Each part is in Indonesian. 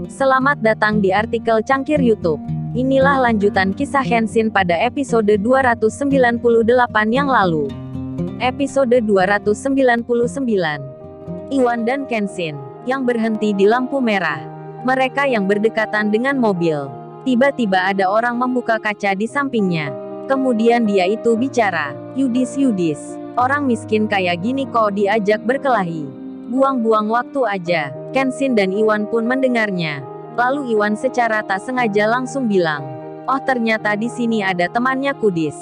Selamat datang di artikel Cangkir YouTube. Inilah lanjutan kisah Kenshin pada episode 298 yang lalu. Episode 299. Iwan dan Kenshin, yang berhenti di lampu merah. Mereka yang berdekatan dengan mobil. Tiba-tiba ada orang membuka kaca di sampingnya. Kemudian dia itu bicara, Yudis, orang miskin kayak gini kok diajak berkelahi. Buang-buang waktu aja. Kenshin dan Iwan pun mendengarnya. Lalu Iwan secara tak sengaja langsung bilang, oh ternyata di sini ada temannya Kudis.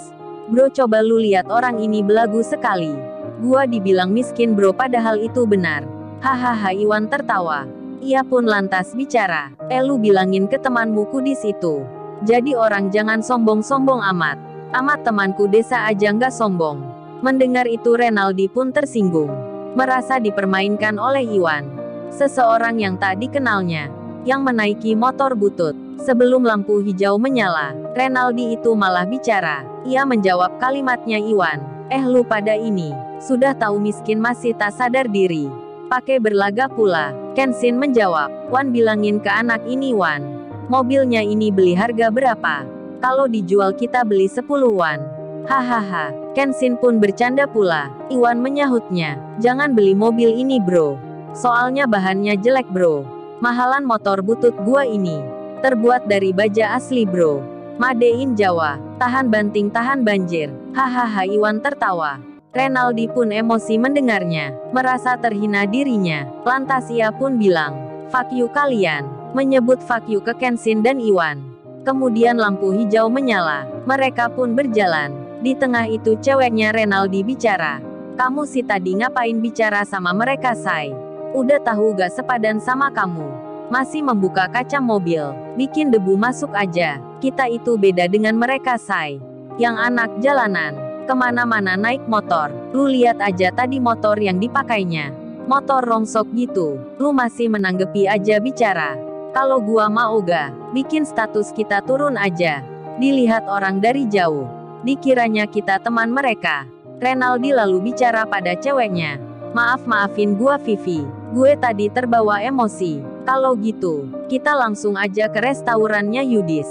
Bro, coba lu lihat orang ini belagu sekali. Gua dibilang miskin bro, padahal itu benar. Hahaha, Iwan tertawa. Ia pun lantas bicara, lu bilangin ke temanmu Kudis itu. Jadi orang jangan sombong-sombong amat. Amat temanku desa aja nggak sombong. Mendengar itu Renaldi pun tersinggung. Merasa dipermainkan oleh Iwan. Seseorang yang tak dikenalnya. Yang menaiki motor butut. Sebelum lampu hijau menyala, Renaldi itu malah bicara. Ia menjawab kalimatnya Iwan. Lu pada ini. Sudah tahu miskin masih tak sadar diri. Pakai berlaga pula. Kenshin menjawab. Wan bilangin ke anak ini Wan. Mobilnya ini beli harga berapa? Kalau dijual kita beli 10 Wan. Hahaha, Kenshin pun bercanda pula. Iwan menyahutnya, jangan beli mobil ini bro. Soalnya bahannya jelek bro. Mahalan motor butut gua ini. Terbuat dari baja asli bro. Made in Jawa, tahan banting tahan banjir. Hahaha, Iwan tertawa. Renaldi pun emosi mendengarnya, merasa terhina dirinya. Lantas ia pun bilang, fuck you kalian. Menyebut fuck you ke Kenshin dan Iwan. Kemudian lampu hijau menyala. Mereka pun berjalan. Di tengah itu ceweknya Renaldi bicara. Kamu sih tadi ngapain bicara sama mereka say? Udah tahu gak sepadan sama kamu. Masih membuka kaca mobil. Bikin debu masuk aja. Kita itu beda dengan mereka say. Yang anak jalanan. Kemana-mana naik motor. Lu lihat aja tadi motor yang dipakainya. Motor rongsok gitu. Lu masih menanggepi aja bicara. Kalau gua mau gak, bikin status kita turun aja. Dilihat orang dari jauh. Dikiranya kita teman mereka. Renaldi lalu bicara pada ceweknya. Maafin gua Vivi. Gue tadi terbawa emosi. Kalau gitu, kita langsung aja ke restorannya Yudis.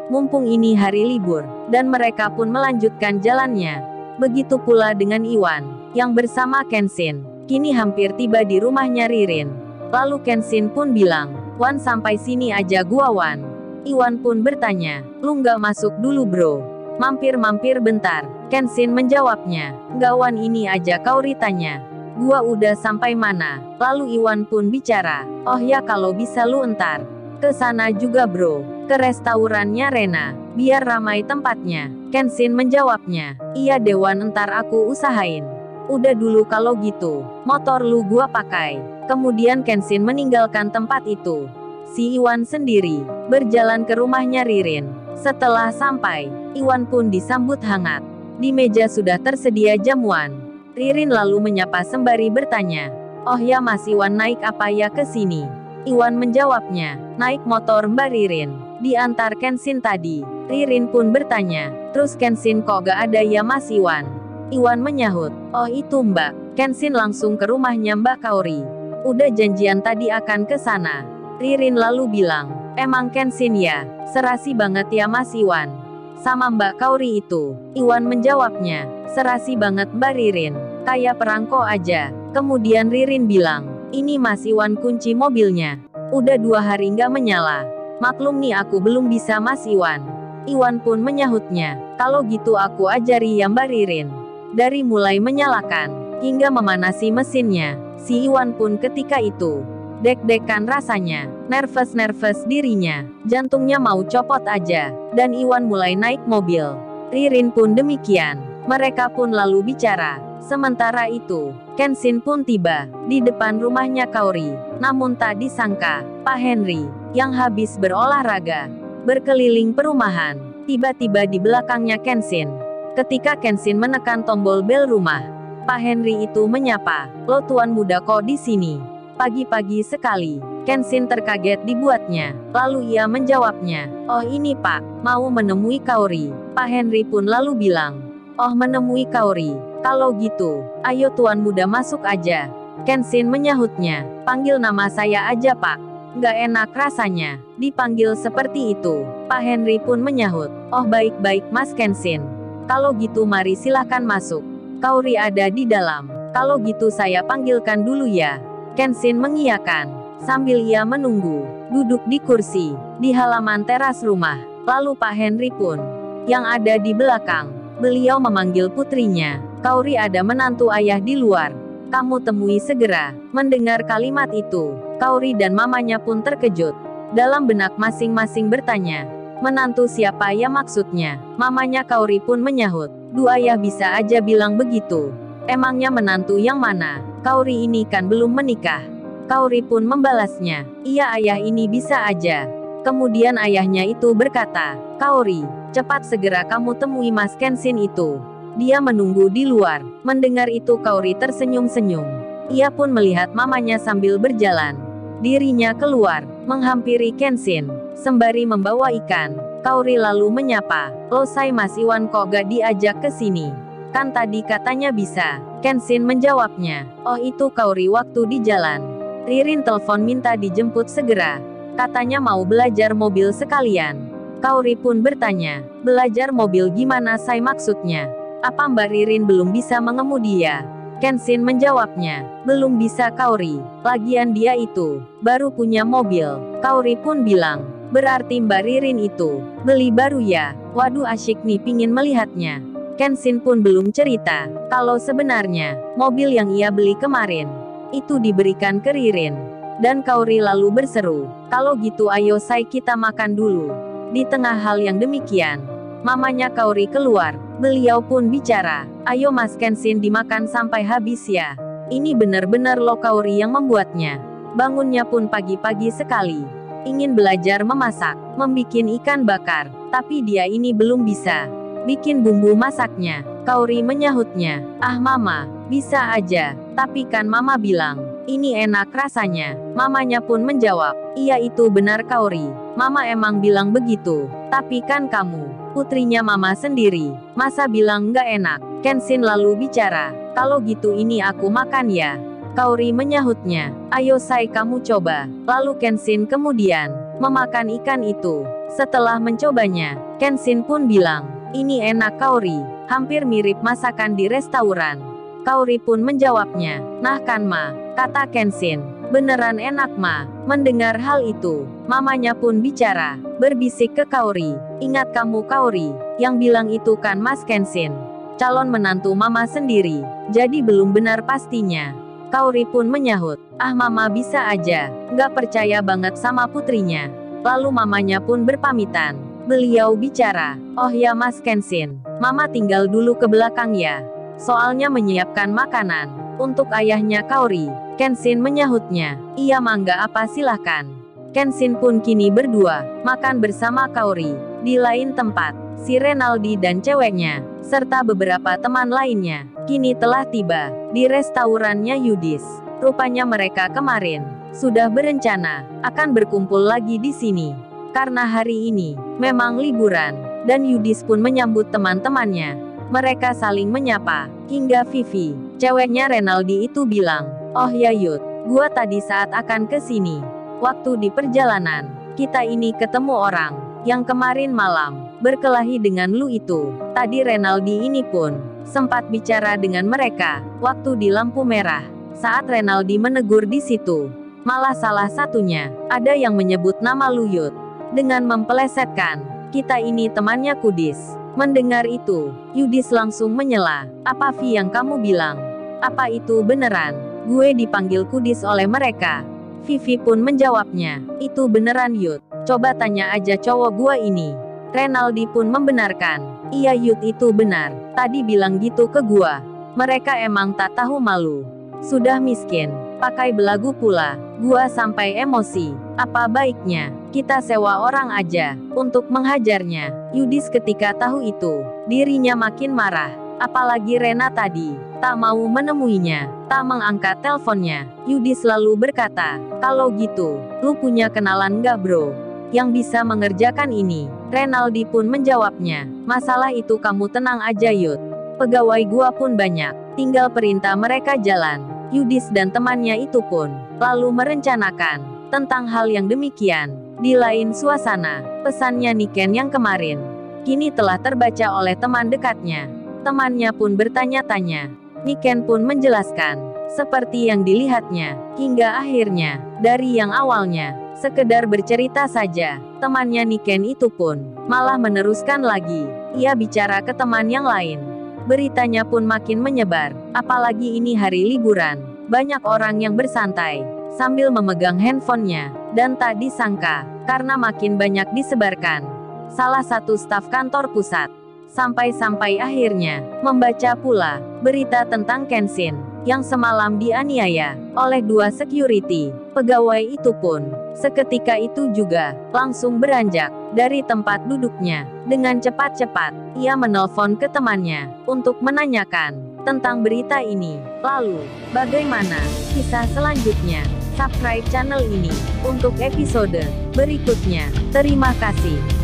Mumpung ini hari libur, dan mereka pun melanjutkan jalannya. Begitu pula dengan Iwan, yang bersama Kenshin. Kini hampir tiba di rumahnya Ririn. Lalu Kenshin pun bilang, Wan sampai sini aja gua Wan. Iwan pun bertanya, lu nggak masuk dulu bro? Mampir bentar. Kenshin menjawabnya, nggak Wan ini aja kau ritanya. Gua udah sampai mana? Lalu Iwan pun bicara, oh ya kalau bisa lu entar. Ke sana juga bro, ke restorannya Rena, biar ramai tempatnya. Kenshin menjawabnya, iya Dewan entar aku usahain. Udah dulu kalau gitu, motor lu gua pakai. Kemudian Kenshin meninggalkan tempat itu. Si Iwan sendiri, berjalan ke rumahnya Ririn. Setelah sampai, Iwan pun disambut hangat. Di meja sudah tersedia jamuan. Ririn lalu menyapa sembari bertanya, oh ya Mas Iwan naik apa ya ke sini? Iwan menjawabnya, naik motor Mbak Ririn. Diantar Kenshin tadi. Ririn pun bertanya, terus Kenshin kok gak ada ya Mas Iwan? Iwan menyahut, oh itu Mbak. Kenshin langsung ke rumahnya Mbak Kaori. Udah janjian tadi akan ke sana. Ririn lalu bilang, emang Kenshin ya, serasi banget ya Mas Iwan. Sama Mbak Kaori itu. Iwan menjawabnya, serasi banget Mbak Ririn. Kayak perangko aja. Kemudian Ririn bilang, ini Mas Iwan kunci mobilnya. Udah 2 hari nggak menyala. Maklum nih aku belum bisa Mas Iwan. Iwan pun menyahutnya, kalau gitu aku ajari ya Mbak Ririn. Dari mulai menyalakan, hingga memanasi mesinnya. Si Iwan pun ketika itu deg-degan rasanya, nervous dirinya, jantungnya mau copot aja, dan Iwan mulai naik mobil. Ririn pun demikian, mereka pun lalu bicara. Sementara itu, Kenshin pun tiba, di depan rumahnya Kaori. Namun tak disangka, Pak Henry, yang habis berolahraga, berkeliling perumahan, tiba-tiba di belakangnya Kenshin. Ketika Kenshin menekan tombol bel rumah, Pak Henry itu menyapa, lo tuan muda kok di sini? Pagi-pagi sekali, Kenshin terkaget dibuatnya. Lalu ia menjawabnya, oh ini Pak, mau menemui Kaori. Pak Henry pun lalu bilang, oh menemui Kaori. Kalau gitu, ayo tuan muda masuk aja. Kenshin menyahutnya, panggil nama saya aja Pak. Nggak enak rasanya dipanggil seperti itu. Pak Henry pun menyahut, "Oh baik-baik Mas Kenshin. Kalau gitu mari silahkan masuk. Kaori ada di dalam. Kalau gitu saya panggilkan dulu ya." Kenshin mengiyakan, sambil ia menunggu, duduk di kursi, di halaman teras rumah. Lalu Pak Henry pun, yang ada di belakang. Beliau memanggil putrinya, "Kaori ada menantu ayah di luar. Kamu temui segera." Mendengar kalimat itu, Kaori dan mamanya pun terkejut. Dalam benak masing-masing bertanya, menantu siapa ya maksudnya? Mamanya Kaori pun menyahut, "Du ayah bisa aja bilang begitu. Emangnya menantu yang mana? Kaori ini kan belum menikah." Kaori pun membalasnya, "Iya ayah ini bisa aja." Kemudian ayahnya itu berkata, "Kaori, cepat segera kamu temui Mas Kenshin itu. Dia menunggu di luar." Mendengar itu Kaori tersenyum-senyum. Ia pun melihat mamanya sambil berjalan. Dirinya keluar, menghampiri Kenshin, sembari membawa ikan. Kaori lalu menyapa, "Losai Mas Iwan kok gak diajak ke sini? Kan tadi katanya bisa." Kenshin menjawabnya, "Oh itu Kaori waktu di jalan. Ririn telepon minta dijemput segera. Katanya mau belajar mobil sekalian." Kaori pun bertanya, "Belajar mobil gimana say maksudnya? Apa Mbak Ririn belum bisa mengemudi ya?" Kenshin menjawabnya, "Belum bisa Kaori. Lagian dia itu baru punya mobil." Kaori pun bilang, "Berarti Mbak Ririn itu beli baru ya? Waduh asyik nih pingin melihatnya." Kenshin pun belum cerita, kalau sebenarnya, mobil yang ia beli kemarin, itu diberikan ke Ririn. Dan Kaori lalu berseru, "Kalau gitu ayo say kita makan dulu." Di tengah hal yang demikian, mamanya Kaori keluar. Beliau pun bicara, "Ayo Mas Kenshin dimakan sampai habis ya. Ini benar-benar lo Kaori yang membuatnya. Bangunnya pun pagi-pagi sekali. Ingin belajar memasak, membikin ikan bakar, tapi dia ini belum bisa bikin bumbu masaknya." Kaori menyahutnya, "Ah mama, bisa aja. Tapi kan mama bilang, ini enak rasanya." Mamanya pun menjawab, "Iya itu benar Kaori. Mama emang bilang begitu. Tapi kan kamu, putrinya mama sendiri, masa bilang nggak enak?" Kenshin lalu bicara, "Kalau gitu ini aku makan ya." Kaori menyahutnya, "Ayo say kamu coba." Lalu Kenshin kemudian memakan ikan itu. Setelah mencobanya, Kenshin pun bilang, "Ini enak Kaori, hampir mirip masakan di restoran." Kaori pun menjawabnya, "Nah kan ma," kata Kenshin, "beneran enak ma." Mendengar hal itu, mamanya pun bicara, berbisik ke Kaori, "Ingat kamu Kaori, yang bilang itu kan Mas Kenshin, calon menantu mama sendiri, jadi belum benar pastinya." Kaori pun menyahut, "Ah mama bisa aja, nggak percaya banget sama putrinya." Lalu mamanya pun berpamitan. Beliau bicara, "Oh ya Mas Kenshin, mama tinggal dulu ke belakang ya. Soalnya menyiapkan makanan untuk ayahnya Kaori." Kenshin menyahutnya, "Iya mangga apa silahkan." Kenshin pun kini berdua makan bersama Kaori. Di lain tempat, si Renaldi dan ceweknya, serta beberapa teman lainnya, kini telah tiba di restorannya Yudis. Rupanya mereka kemarin sudah berencana akan berkumpul lagi di sini. Karena hari ini memang liburan, dan Yudis pun menyambut teman-temannya. Mereka saling menyapa, hingga Vivi, ceweknya Renaldi itu bilang, "Oh ya Yud, gua tadi saat akan ke sini. Waktu di perjalanan, kita ini ketemu orang yang kemarin malam berkelahi dengan lu itu." Tadi Renaldi ini pun sempat bicara dengan mereka waktu di lampu merah. Saat Renaldi menegur di situ, malah salah satunya ada yang menyebut nama lu Yud dengan mempelesetkan, "Kita ini temannya Kudis." Mendengar itu, Yudis langsung menyela, "Apa Vi yang kamu bilang? Apa itu beneran? Gue dipanggil Kudis oleh mereka?" Vivi pun menjawabnya, "Itu beneran Yud. Coba tanya aja cowok gua ini." Renaldi pun membenarkan, "Iya Yud itu benar. Tadi bilang gitu ke gua. Mereka emang tak tahu malu. Sudah miskin, pakai belagu pula. Gua sampai emosi. Apa baiknya kita sewa orang aja untuk menghajarnya." Yudis ketika tahu itu, dirinya makin marah. Apalagi Rena tadi tak mau menemuinya, tak mengangkat teleponnya. Yudis lalu berkata, "Kalau gitu, lu punya kenalan nggak bro, yang bisa mengerjakan ini?" Renaldi pun menjawabnya, "Masalah itu kamu tenang aja Yud. Pegawai gua pun banyak, tinggal perintah mereka jalan." Yudis dan temannya itu pun lalu merencanakan tentang hal yang demikian. Di lain suasana, pesannya Niken yang kemarin kini telah terbaca oleh teman dekatnya. Temannya pun bertanya-tanya. Niken pun menjelaskan, seperti yang dilihatnya, hingga akhirnya, dari yang awalnya sekedar bercerita saja, temannya Niken itu pun malah meneruskan lagi. Ia bicara ke teman yang lain. Beritanya pun makin menyebar, apalagi ini hari liburan. Banyak orang yang bersantai sambil memegang handphonenya, dan tak disangka, karena makin banyak disebarkan, salah satu staf kantor pusat sampai-sampai akhirnya membaca pula berita tentang Kenshin yang semalam dianiaya oleh 2 security. Pegawai itu pun seketika itu juga langsung beranjak dari tempat duduknya. Dengan cepat-cepat ia menelpon ke temannya untuk menanyakan tentang berita ini. Lalu, bagaimana kisah selanjutnya? Subscribe channel ini untuk episode berikutnya. Terima kasih.